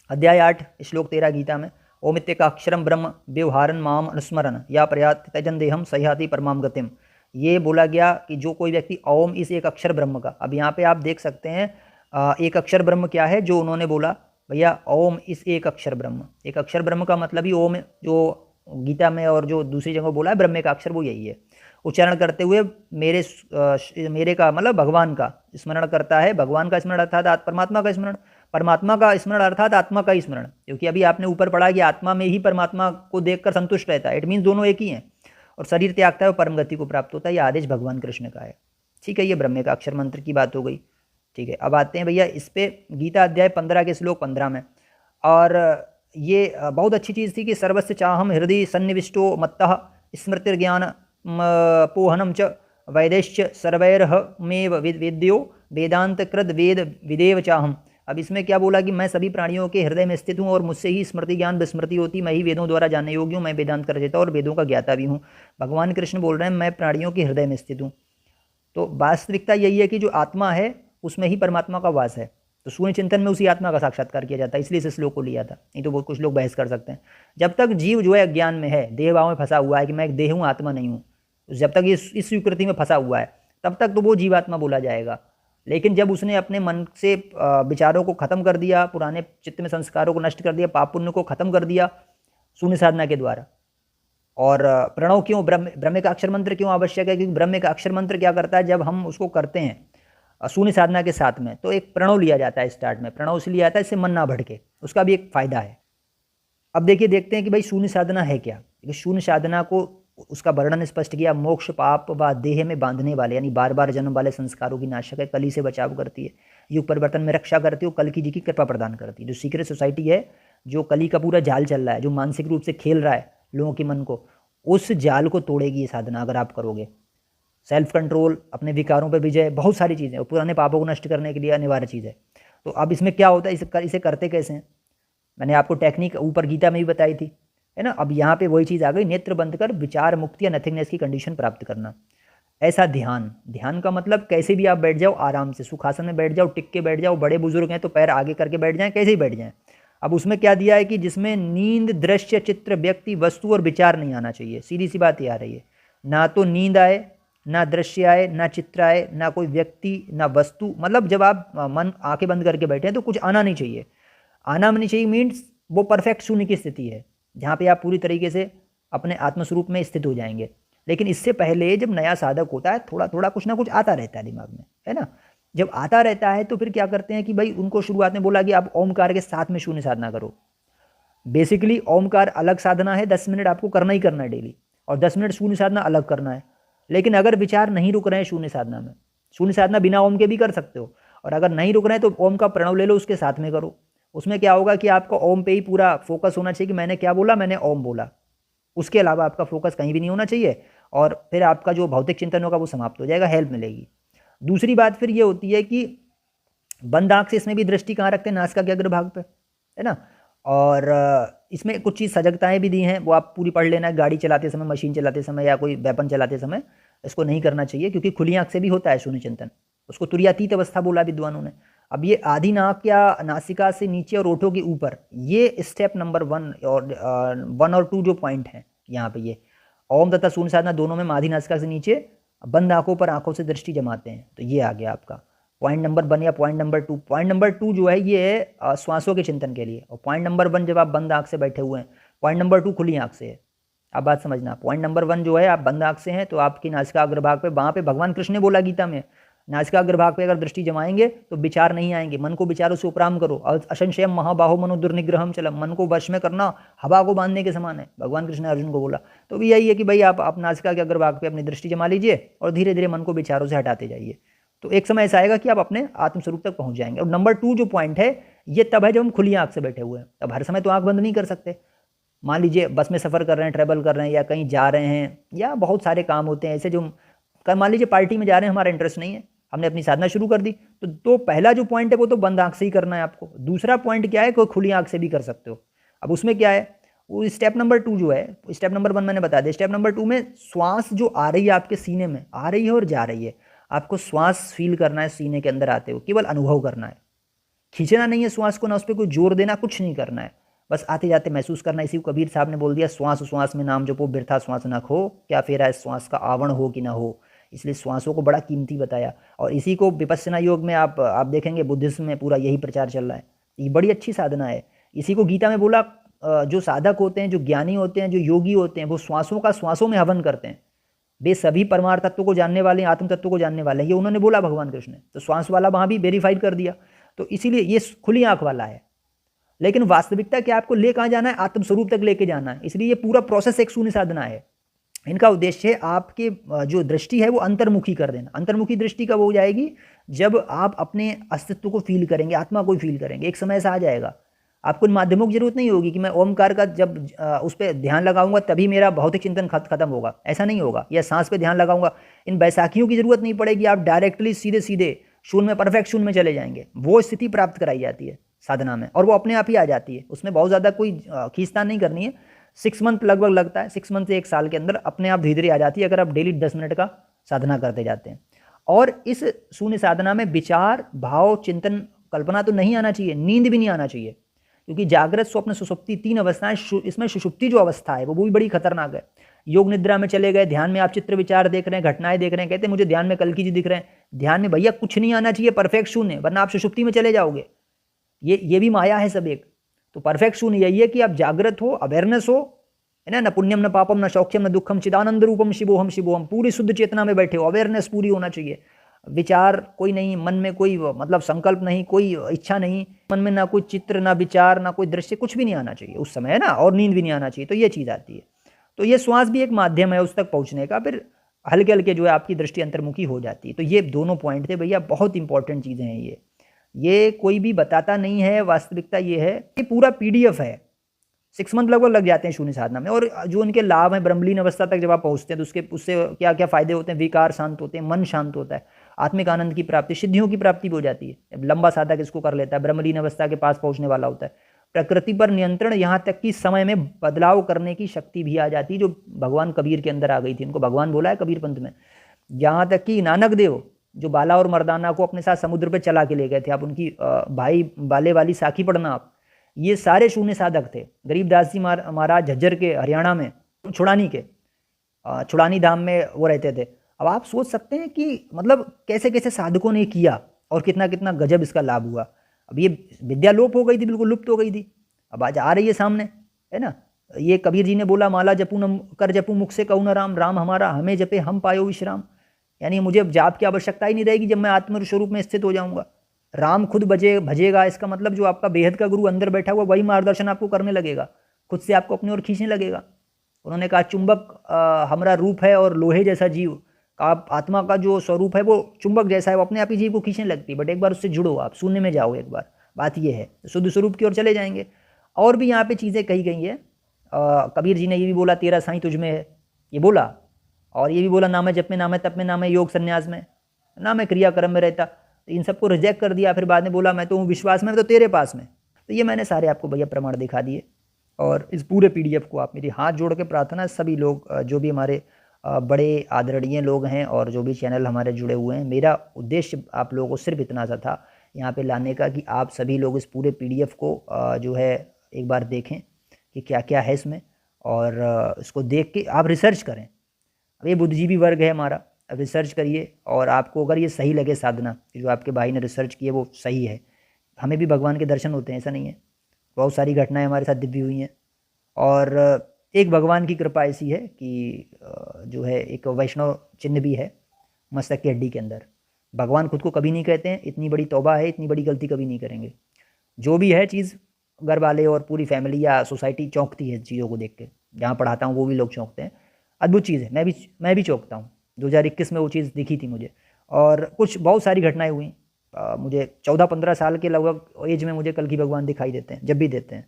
अध्याय 8 श्लोक 13 गीता में, ओमित्य का अक्षरम ब्रह्म व्यवहारन माम अनुस्मरण या प्रयात त्यजन देहम सह्याति परमाम गतिम। ये बोला गया कि जो कोई व्यक्ति ओम, इस एक अक्षर ब्रह्म का, अब यहाँ पे आप देख सकते हैं एक अक्षर ब्रह्म क्या है, जो उन्होंने बोला भैया ओम इस एक अक्षर ब्रह्म। एक अक्षर ब्रह्म का मतलब ही ओम, जो गीता में और जो दूसरी जगह बोला है ब्रह्म का अक्षर, वो यही है। उच्चारण करते हुए मेरे का मतलब भगवान का स्मरण करता है। भगवान का स्मरण अर्थात परमात्मा का स्मरण, परमात्मा का स्मरण अर्थात आत्मा का स्मरण, क्योंकि अभी आपने ऊपर पढ़ा कि आत्मा में ही परमात्मा को देखकर संतुष्ट रहता है। इट मीन्स दोनों एक ही हैं। और शरीर त्यागता है और परम गति को प्राप्त होता है। यह आदेश भगवान कृष्ण का है। ठीक है, ये ब्रह्म का अक्षर मंत्र की बात हो गई। ठीक है, अब आते हैं भैया इस पे गीता अध्याय 15 के श्लोक 15 में। और ये बहुत अच्छी चीज़ थी कि सर्वस्य चाहम हृदय सन्निविष्टो मत्तः स्मृतिर्ज्ञान पोहनम च वैदेश्च सर्वैर्हमेव वेद्यो वेदांत कृत वेद विदेव चाहम। अब इसमें क्या बोला कि मैं सभी प्राणियों के हृदय में स्थित हूँ और मुझसे ही स्मृति ज्ञान विस्मृति होती, मैं ही वेदों द्वारा जानने योग्य हूँ, मैं वेदांत कर देता और वेदों का ज्ञाता भी हूँ। भगवान कृष्ण बोल रहे हैं मैं प्राणियों के हृदय में स्थित हूँ। तो वास्तविकता यही है कि जो आत्मा है उसमें ही परमात्मा का वास है। तो शून्य चिंतन में उसी आत्मा का साक्षात्कार किया जाता है, इसलिए इस श्लोक को लिया था। नहीं तो बहुत कुछ लोग बहस कर सकते हैं। जब तक जीव जो है अज्ञान में है, देह भाव में फंसा हुआ है कि मैं एक देह हूँ, आत्मा नहीं हूँ, जब तक इस स्वीकृति में फंसा हुआ है तब तक तो वो जीवात्मा बोला जाएगा। लेकिन जब उसने अपने मन से विचारों को खत्म कर दिया, पुराने चित्त में संस्कारों को नष्ट कर दिया, पाप पुण्य को खत्म कर दिया शून्य साधना के द्वारा। और प्रणव क्यों, ब्रह्म का अक्षर मंत्र क्यों आवश्यक है? क्योंकि ब्रह्म का अक्षर मंत्र क्या करता है, जब हम उसको करते हैं शून्य साधना के साथ में, तो एक प्रणव लिया जाता है स्टार्ट में। प्रणव इसलिए आता है इससे मन ना भटके, उसका भी एक फायदा है। अब देखिए देखते हैं कि भाई शून्य साधना है क्या। शून्य साधना को उसका वर्णन स्पष्ट किया, मोक्ष पाप व देह में बांधने वाले यानी बार बार जन्म वाले संस्कारों की नाशक है, कली से बचाव करती है, युग परिवर्तन में रक्षा करती है, कल की जी की कृपा प्रदान करती है। जो सीक्रेट सोसाइटी है, जो कली का पूरा जाल चल रहा है, जो मानसिक रूप से खेल रहा है लोगों के मन को, उस जाल को तोड़ेगी ये साधना अगर आप करोगे। सेल्फ कंट्रोल, अपने विकारों पर विजय, बहुत सारी चीज़ें, और पुराने पापों को नष्ट करने के लिए अनिवार्य चीज़ है। तो अब इसमें क्या होता है, इसे करते कैसे हैं? मैंने आपको टेक्निक ऊपर गीता में भी बताई थी, है ना। अब यहाँ पे वही चीज़ आ गई, नेत्र बंद कर विचार मुक्ति या नथिंगनेस की कंडीशन प्राप्त करना। ऐसा ध्यान का मतलब कैसे भी आप बैठ जाओ आराम से, सुखासन में बैठ जाओ, टिक के बैठ जाओ, बड़े बुजुर्ग हैं तो पैर आगे करके बैठ जाएं, कैसे ही बैठ जाएं। अब उसमें क्या दिया है कि जिसमें नींद, दृश्य, चित्र, व्यक्ति, वस्तु और विचार नहीं आना चाहिए। सीधी सी बात ये आ रही है, ना तो नींद आए, ना दृश्य आए, ना चित्र आए, ना कोई व्यक्ति, ना वस्तु। मतलब जब आप मन आंखें बंद करके बैठे हैं तो कुछ आना नहीं चाहिए। आना नहीं चाहिए मीन्स वो परफेक्ट शून्य की स्थिति है, जहाँ पे आप पूरी तरीके से अपने आत्मस्वरूप में स्थित हो जाएंगे। लेकिन इससे पहले जब नया साधक होता है, थोड़ा थोड़ा कुछ ना कुछ आता रहता है दिमाग में, है ना। जब आता रहता है तो फिर क्या करते हैं कि भाई उनको शुरुआत में बोला कि आप ओमकार के साथ में शून्य साधना करो। बेसिकली ओमकार अलग साधना है, 10 मिनट आपको करना ही करना है डेली, और 10 मिनट शून्य साधना अलग करना है। लेकिन अगर विचार नहीं रुक रहे हैं शून्य साधना में, शून्य साधना बिना ओम के भी कर सकते हो, और अगर नहीं रुक रहे हैं तो ओम का प्रणव ले लो, उसके साथ में करो। उसमें क्या होगा कि आपका ओम पे ही पूरा फोकस होना चाहिए कि मैंने क्या बोला, मैंने ओम बोला। उसके अलावा आपका फोकस कहीं भी नहीं होना चाहिए, और फिर आपका जो भौतिक चिंतन होगा वो समाप्त हो जाएगा, हेल्प मिलेगी। दूसरी बात फिर ये होती है कि बंद आँख से इसमें भी दृष्टि कहाँ रखते हैं, नासिका के अग्रभाग पे, है ना। और इसमें कुछ चीज़ सजगताएं भी दी हैं, वो आप पूरी पढ़ लेना। गाड़ी चलाते समय, मशीन चलाते समय, या कोई वेपन चलाते समय इसको नहीं करना चाहिए, क्योंकि खुली आँख से भी होता है शून्य चिंतन। उसको तुर्यातीत अवस्था बोला विद्वानों ने। अब ये आधी नाक या नासिका से नीचे और ओठों के ऊपर, ये स्टेप नंबर 1 और 2 जो पॉइंट हैं यहाँ पे, ये ओम तथा शून्य साधना दोनों में आधी नासिका से नीचे बंद आंखों पर आंखों से दृष्टि जमाते हैं। तो ये आ गया आपका पॉइंट नंबर 1 या पॉइंट नंबर 2। पॉइंट नंबर 2 जो है ये है श्वासों के चिंतन के लिए, और पॉइंट नंबर 1 जब आप बंद आंख से बैठे हुए हैं, पॉइंट नंबर 2 खुली आंख से है। आप बात समझना, पॉइंट नंबर 1 जो है आप बंद आंख से हैं तो आपकी नासिका अग्रभाग पे, वहाँ पे भगवान कृष्ण ने बोला गीता में, नासिका अग्रभाग पे अगर दृष्टि जमाएंगे तो विचार नहीं आएंगे। मन को विचारों से उपराम करो, असंशयम महाबाहो मनो दुर्निग्रहम चलम। मन को वश में करना हवा को बांधने के समान है, भगवान कृष्ण ने अर्जुन को बोला। तो भी यही है कि भाई आप नासिका के अग्रभाग पे अपनी दृष्टि जमा लीजिए और धीरे धीरे मन को विचारों से हटाते जाइए। तो एक समय ऐसा आएगा कि आप अपने आत्मस्वरूप तक पहुंच जाएंगे। और नंबर 2 जो पॉइंट है ये तब है जब हम खुली आंख से बैठे हुए हैं। अब हर समय तो आंख बंद नहीं कर सकते। मान लीजिए बस में सफ़र कर रहे हैं, ट्रैवल कर रहे हैं, या कहीं जा रहे हैं, या बहुत सारे काम होते हैं ऐसे जो, मान लीजिए पार्टी में जा रहे हैं, हमारा इंटरेस्ट नहीं है, हमने अपनी साधना शुरू कर दी, तो पहला जो पॉइंट है वो तो बंद आंख से ही करना है आपको। दूसरा पॉइंट क्या है, कोई खुली आंख से भी कर सकते हो। अब उसमें क्या है, वो स्टेप नंबर 2 जो है, स्टेप नंबर 1 मैंने बता दिया, स्टेप नंबर 2 में श्वास जो आ रही है आपके सीने में, आ रही है और जा रही है, आपको श्वास फील करना है सीने के अंदर आते हो, केवल अनुभव करना है, खींचना नहीं है श्वास को, ना उस पर कोई जोर देना, कुछ नहीं करना है, बस आते जाते महसूस करना। इसी को कबीर साहब ने बोल दिया, श्वास श्वास में नाम जपो, बिरथा श्वास न खो, क्या फेरा है श्वास का आवरण हो कि ना हो। इसलिए श्वासों को बड़ा कीमती बताया। और इसी को विपस्सना योग में आप देखेंगे, बुद्धिज्म में पूरा यही प्रचार चल रहा है। ये बड़ी अच्छी साधना है। इसी को गीता में बोला, जो साधक होते हैं, जो ज्ञानी होते हैं, जो योगी होते हैं, वो श्वासों का श्वासों में हवन करते हैं। वे सभी परमार्थ तत्व को जानने वाले, आत्म तत्व को जानने वाले हैं, ये उन्होंने बोला भगवान कृष्ण ने। तो श्वास वाला वहाँ भी वेरीफाइड कर दिया। तो इसीलिए ये खुली आंख वाला है। लेकिन वास्तविकता क्या, आपको ले कहाँ जाना है, आत्मस्वरूप तक लेके जाना है। इसलिए ये पूरा प्रोसेस एक शून्य साधना है। इनका उद्देश्य है आपके जो दृष्टि है वो अंतर्मुखी कर देना। अंतर्मुखी दृष्टि कब हो जाएगी, जब आप अपने अस्तित्व को फील करेंगे, आत्मा को फील करेंगे। एक समय ऐसा आ जाएगा, आपको इन माध्यमों की जरूरत नहीं होगी कि मैं ओमकार का जब उस पर ध्यान लगाऊंगा तभी मेरा भौतिक चिंतन खत्म होगा, ऐसा नहीं होगा। या सांस पे ध्यान लगाऊंगा, इन बैसाखियों की जरूरत नहीं पड़ेगी। आप डायरेक्टली सीधे सीधे शून्य में, परफेक्ट शून्य में चले जाएंगे। वो स्थिति प्राप्त कराई जाती है साधना में, और वो अपने आप ही आ जाती है। उसमें बहुत ज़्यादा कोई खींचतान नहीं करनी है। 6 मंथ लगभग लगता है, 6 मंथ से 1 साल के अंदर अपने आप धीरे धीरे आ जाती है, अगर आप डेली 10 मिनट का साधना करते जाते हैं। और इस शून्य साधना में विचार, भाव, चिंतन, कल्पना तो नहीं आना चाहिए, नींद भी नहीं आना चाहिए, क्योंकि जागृत, स्वप्न, सुषुप्ति 3 अवस्थाएं। इसमें सुषुप्ति जो अवस्था है वो भी बड़ी खतरनाक है। योग निद्रा में चले गए, ध्यान में आप चित्र विचार देख रहे हैं, घटनाएं देख रहे हैं, कहते हैं मुझे ध्यान में कल की चीज दिख रहे हैं। ध्यान में भैया कुछ नहीं आना चाहिए, परफेक्ट शून्य, वरना आप सुषुप्ति में चले जाओगे। ये भी माया है सब एक। तो परफेक्ट शून्य यही है कि आप जागृत हो, अवेयरनेस हो, है ना, न पुण्यम न पापम न सौख्यम न दुखम, चिदानंद रूपम शिवोहम शिवोहम, पूरी शुद्ध चेतना में बैठे हो, अवेयरनेस पूरी होना चाहिए। विचार कोई नहीं, मन में कोई मतलब संकल्प नहीं, कोई इच्छा नहीं, मन में ना कोई चित्र, ना विचार, ना कोई दृश्य, कुछ भी नहीं आना चाहिए उस समय, है ना। और नींद भी नहीं आना चाहिए। तो ये चीज़ आती है। तो ये श्वास भी एक माध्यम है उस तक पहुंचने का। फिर हल्के हल्के जो है आपकी दृष्टि अंतर्मुखी हो जाती है। तो ये दोनों पॉइंट थे भैया, बहुत इंपॉर्टेंट चीज़ें हैं ये कोई भी बताता नहीं है। वास्तविकता ये है कि पूरा PDF है, 6 मंथ लगभग लग जाते हैं शून्य साधना में। और जो उनके लाभ हैं, ब्रह्मलीन अवस्था तक जब आप पहुँचते हैं तो उससे क्या क्या फ़ायदे होते हैं? विकार शांत होते हैं, मन शांत होता है, आत्मिक आनंद की प्राप्ति, सिद्धियों की प्राप्ति भी हो जाती है। लंबा साधक इसको कर लेता है, ब्रह्मलीन अवस्था के पास पहुँचने वाला होता है। प्रकृति पर नियंत्रण, यहाँ तक कि समय में बदलाव करने की शक्ति भी आ जाती है, जो भगवान कबीर के अंदर आ गई थी। उनको भगवान बोला है कबीर पंथ में। यहाँ तक कि नानक देव जो बाला और मर्दाना को अपने साथ समुद्र पे चला के ले गए थे, आप उनकी भाई बाले वाली साखी पढ़ना आप, ये सारे शून्य साधक थे। गरीबदास जी महाराज झज्जर के हरियाणा में छुड़ानी के छुड़ानी धाम में वो रहते थे। अब आप सोच सकते हैं कि मतलब कैसे कैसे साधकों ने किया और कितना कितना गजब इसका लाभ हुआ। अब ये विद्या लोप हो गई थी, बिल्कुल लुप्त हो गई थी, अब आज आ रही है सामने, है ना। ये कबीर जी ने बोला, माला जपू न कर जपू मुख से कहूँ न राम, राम हमारा हमें जपे हम पायो विश्राम। यानी मुझे जाप की आवश्यकता ही नहीं रहेगी जब मैं आत्म स्वरूप में स्थित हो जाऊंगा। राम खुद भजेगा, इसका मतलब जो आपका बेहद का गुरु अंदर बैठा हुआ वही मार्गदर्शन आपको करने लगेगा, खुद से आपको अपनी ओर खींचने लगेगा। उन्होंने कहा चुंबक हमारा रूप है और लोहे जैसा जीव, आप आत्मा का जो स्वरूप है वो चुंबक जैसा है, वो अपने आप ही जीव को खींचने लगती है। बट एक बार उससे जुड़ो, आप शून्य में जाओ एक बार, बात ये है, शुद्ध स्वरूप की ओर चले जाएंगे। और भी यहाँ पे चीज़ें कही गई है। कबीर जी ने ये भी बोला, तेरा साईं तुझ में है, ये बोला। और ये भी बोला, ना मैं जप में, ना मैं तप में, ना मैं योग संन्यास में, ना मैं क्रियाक्रम में रहता। तो इन सबको रिजेक्ट कर दिया। फिर बाद में बोला, मैं तो हूँ विश्वास में, तो तेरे पास में। तो ये मैंने सारे आपको भैया प्रमाण दिखा दिए। और इस पूरे PDF को आप, मेरी हाथ जोड़ के प्रार्थना है, सभी लोग जो भी हमारे बड़े आदरणीय लोग हैं और जो भी चैनल हमारे जुड़े हुए हैं, मेरा उद्देश्य आप लोगों को सिर्फ इतना सा था यहाँ पे लाने का कि आप सभी लोग इस पूरे PDF को जो है एक बार देखें कि क्या क्या है इसमें, और इसको देख के आप रिसर्च करें। अब ये बुद्धिजीवी वर्ग है हमारा, अब रिसर्च करिए, और आपको अगर ये सही लगे साधना, जो आपके भाई ने रिसर्च की है वो सही है, हमें भी भगवान के दर्शन होते हैं, ऐसा नहीं है। बहुत सारी घटनाएं हमारे साथ दिव्य हुई हैं। और एक भगवान की कृपा ऐसी है कि जो है एक वैष्णव चिन्ह भी है मस्तक की हड्डी के अंदर। भगवान खुद को कभी नहीं कहते हैं इतनी बड़ी तौबा है, इतनी बड़ी गलती कभी नहीं करेंगे। जो भी है चीज़, घर वाले और पूरी फैमिली या सोसाइटी चौंकती है चीज़ों को देख के। जहाँ पढ़ाता हूँ वो भी लोग चौंकते हैं। अद्भुत चीज़ है, मैं भी चौंकता हूँ। 2021 में वो चीज़ दिखी थी मुझे। और कुछ बहुत सारी घटनाएं हुई। मुझे 14-15 साल के लगभग एज में मुझे कल की भगवान दिखाई देते हैं, जब भी देते हैं।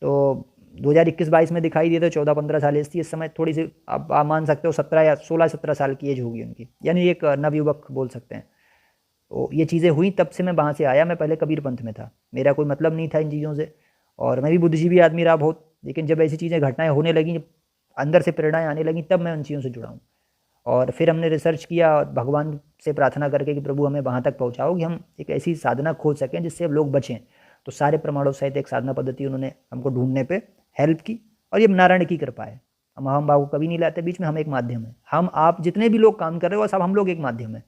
तो 2021-22 में दिखाई दिए थे, 14-15 साल एज थी। इस समय थोड़ी सी आप मान सकते हो 17 या 16-17 साल की एज होगी उनकी, यानी एक नवयुवक बोल सकते हैं। तो ये चीज़ें हुई, तब से मैं वहाँ से आया। मैं पहले कबीर पंथ में था, मेरा कोई मतलब नहीं था इन चीज़ों से, और मैं भी बुद्धिजीवी आदमी रहा बहुत। लेकिन जब ऐसी चीज़ें घटनाएं होने लगी, अंदर से प्रेरणाएं आने लगी, तब मैं उन चीज़ों से जुड़ा हूँ। और फिर हमने रिसर्च किया और भगवान से प्रार्थना करके कि प्रभु हमें वहाँ तक पहुँचाओ कि हम एक ऐसी साधना खोज सकें जिससे अब लोग बचें। तो सारे प्रमाणों सहित एक साधना पद्धति उन्होंने हमको ढूंढने पे हेल्प की, और ये नारायण की कृपा है। हम भाव को कभी नहीं लाते बीच में, हम एक माध्यम है। हम आप जितने भी लोग काम कर रहे हो सब हम लोग एक माध्यम है,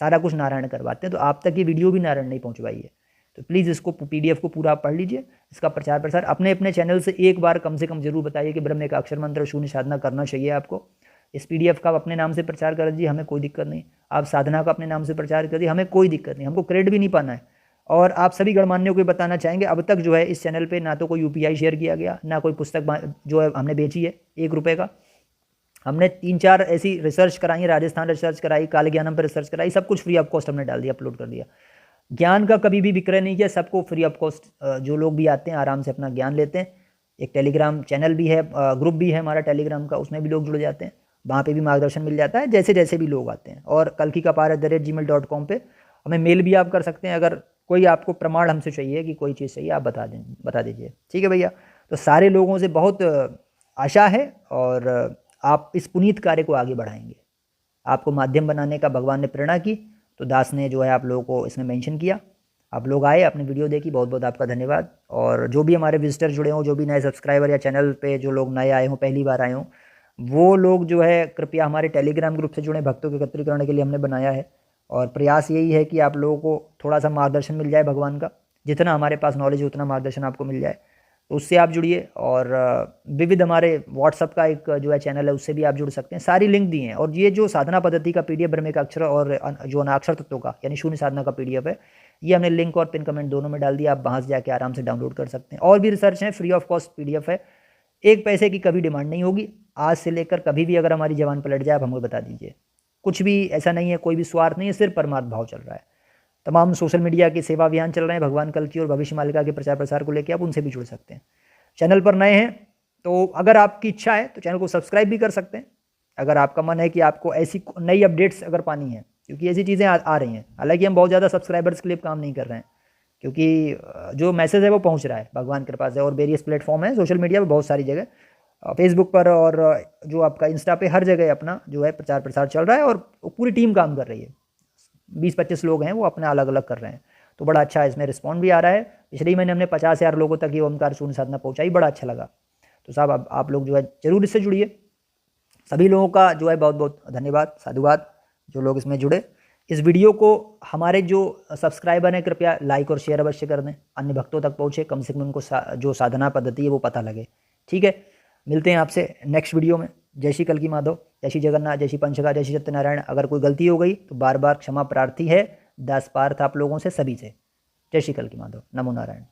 सारा कुछ नारायण करवाते हैं। तो आप तक ये वीडियो भी नारायण नहीं पहुँचवाई है, तो प्लीज़ इसको PDF को पूरा आप पढ़ लीजिए। इसका प्रचार प्रसार अपने अपने चैनल से एक बार कम से कम जरूर बताइए कि ब्रह्म का अक्षर मंत्र शून्य साधना करना चाहिए आपको। इस PDF का आप अपने नाम से प्रचार कर दीजिए, हमें कोई दिक्कत नहीं। आप साधना का अपने नाम से प्रचार कर दीजिए, हमें कोई दिक्कत नहीं, हमको क्रेडिट भी नहीं पाना है। और आप सभी गणमान्यों को बताना चाहेंगे, अब तक जो है इस चैनल पे ना तो कोई UPI शेयर किया गया, ना कोई पुस्तक जो है हमने बेची है 1 रुपये का। हमने 3-4 ऐसी रिसर्च कराई, राजस्थान रिसर्च कराई, काल ज्ञानम पर रिसर्च कराई, सब कुछ फ्री ऑफ कॉस्ट हमने डाल दिया, अपलोड कर दिया। ज्ञान का कभी भी विक्रय नहीं किया, सबको फ्री ऑफ कॉस्ट। जो लोग भी आते हैं आराम से अपना ज्ञान लेते हैं। एक टेलीग्राम चैनल भी है, ग्रुप भी है हमारा टेलीग्राम का, उसमें भी लोग जुड़ जाते हैं, वहाँ पे भी मार्गदर्शन मिल जाता है जैसे जैसे भी लोग आते हैं। और kalkikapaar@gmail.com पे हमें मेल भी आप कर सकते हैं। अगर कोई आपको प्रमाण हमसे चाहिए कि कोई चीज़ चाहिए, आप बता दीजिए, ठीक है भैया। तो सारे लोगों से बहुत आशा है, और आप इस पुनीत कार्य को आगे बढ़ाएंगे। आपको माध्यम बनाने का भगवान ने प्रेरणा की, तो दास ने जो है आप लोगों को इसमें मेंशन किया। आप लोग आए, अपनी वीडियो देखी, बहुत बहुत आपका धन्यवाद। और जो भी हमारे विजिटर जुड़े हों, जो भी नए सब्सक्राइबर या चैनल पे जो लोग नए आए हों, पहली बार आए हों, वो लोग जो है कृपया हमारे टेलीग्राम ग्रुप से जुड़ें। भक्तों के एकत्रीकरण के लिए हमने बनाया है, और प्रयास यही है कि आप लोगों को थोड़ा सा मार्गदर्शन मिल जाए भगवान का। जितना हमारे पास नॉलेज है उतना मार्गदर्शन आपको मिल जाए, तो उससे आप जुड़िए। और विविध हमारे व्हाट्सअप का एक जो है चैनल है, उससे भी आप जुड़ सकते हैं, सारी लिंक दिए हैं। और ये जो साधना पद्धति का PDF ब्रह्म का अक्षर और जो अनाक्षर तत्वों का यानी शून्य साधना का PDF है, ये हमने लिंक और पिन कमेंट दोनों में डाल दिया। आप वहाँ से जाके आराम से डाउनलोड कर सकते हैं। और भी रिसर्च है, फ्री ऑफ कॉस्ट PDF है, 1 पैसे की कभी डिमांड नहीं होगी। आज से लेकर कभी भी अगर हमारी जबान पलट जाए, आप हमको बता दीजिए। कुछ भी ऐसा नहीं है, कोई भी स्वार्थ नहीं है, सिर्फ परमार्थ भाव चल रहा है। तमाम सोशल मीडिया के सेवा अभियान चल रहे हैं भगवान कल की और भविष्य मालिका के प्रचार प्रसार को लेकर, आप उनसे भी जुड़ सकते हैं। चैनल पर नए हैं तो अगर आपकी इच्छा है तो चैनल को सब्सक्राइब भी कर सकते हैं, अगर आपका मन है कि आपको ऐसी नई अपडेट्स अगर पानी है, क्योंकि ऐसी चीज़ें आ रही हैं। हालांकि हम बहुत ज़्यादा सब्सक्राइबर्स के लिए काम नहीं कर रहे हैं, क्योंकि जो मैसेज है वो पहुंच रहा है भगवान के कृपा से। और वेरियस प्लेटफॉर्म है सोशल मीडिया पे, बहुत सारी जगह, फेसबुक पर और जो आपका इंस्टा पे, हर जगह अपना जो है प्रचार प्रसार चल रहा है और पूरी टीम काम कर रही है। 20-25 लोग हैं वो अपने अलग अलग कर रहे हैं, तो बड़ा अच्छा इसमें रिस्पॉन्ड भी आ रहा है। पिछले ही महीने हमने 50,000 लोगों तक ये ओमकार शून्य साधना पहुँचाई, बड़ा अच्छा लगा। तो साहब अब आप लोग जो है जरूर इससे जुड़िए। सभी लोगों का जो है बहुत बहुत धन्यवाद, साधुवाद, जो लोग इसमें जुड़े। इस वीडियो को हमारे जो सब्सक्राइबर हैं कृपया लाइक और शेयर अवश्य कर दें, अन्य भक्तों तक पहुँचे, कम से कम उनको जो साधना पद्धति है वो पता लगे। ठीक है, मिलते हैं आपसे नेक्स्ट वीडियो में। जय श्री कल्की माधव, जय श्री जगन्नाथ, जय श्री पंचगा, जय श्री सत्यनारायण। अगर कोई गलती हो गई तो बार बार क्षमा प्रार्थी है, दास पार्थ आप लोगों से, सभी से। जय श्री कल्की माधव, नमो नारायण।